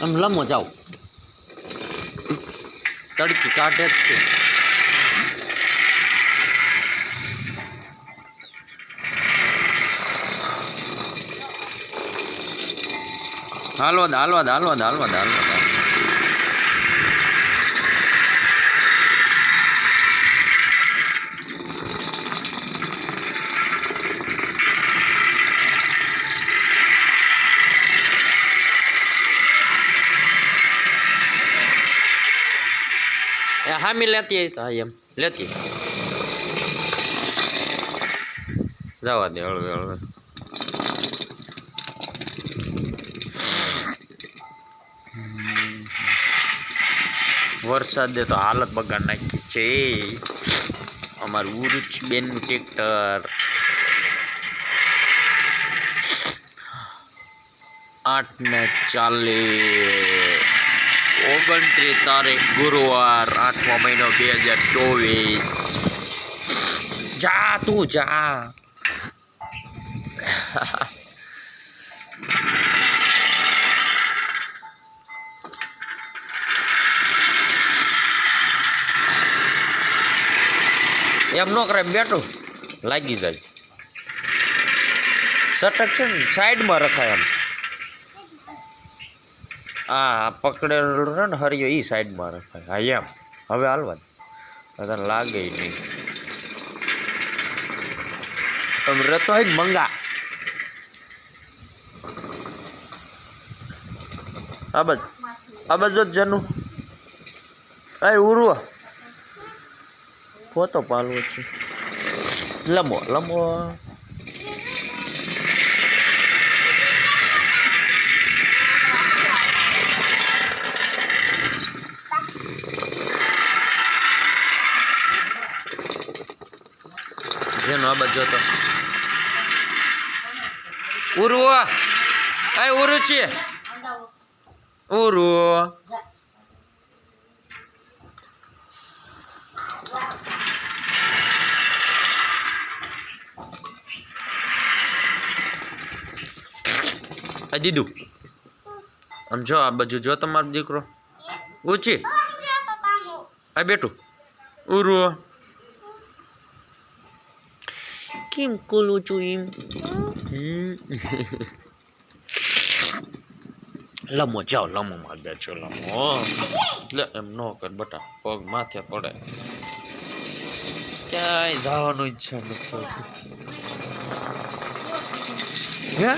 આમ લમો જાઓ, તડકી કાઢે જ છે. હાલવા દે હાલવા દે હાલવા દે હાલવા દે હાલવા દે. હામી લેતી તો હા એમ લેતી જવા દે હળવે હળવે. વરસાદે તો હાલત બગાડ નાખી છે અમારું ઉરુચ બેનનું ટ્રેક્ટર. 8:40 29 તારીખ ગુરુવાર 8મો મહિનો 2024. જા તું જા. એમ ન કરે બેઠું લાગી જાય. સટક છે ને સાઈડમાં રખાય એમ. હા પકડેલું છે ને હરિયો એ સાઈડમાં રખાય. હા એમ હવે હાલવા તને લાગે નહીં. તમે રતો હોય મંગા. આ બાજુ જનું એ ઉરવા ફોતો પાલવો છે. લમો લમો જેનો આ બાજુ તો ઉરવા એ ઉરુ છે ઉરુ. દીધું આમ જો આ બાજુ જો તમારો દીકરો ઊંચી આ બેઠું ઉરુ કેમ કોલું છું એમ. લમો જાઓ લમો માર બેઠો લમો લે એમ ન કર બટા પગ માથે પડે. ક્યાંય જવાનું ઈચ્છા નથી થતી. હે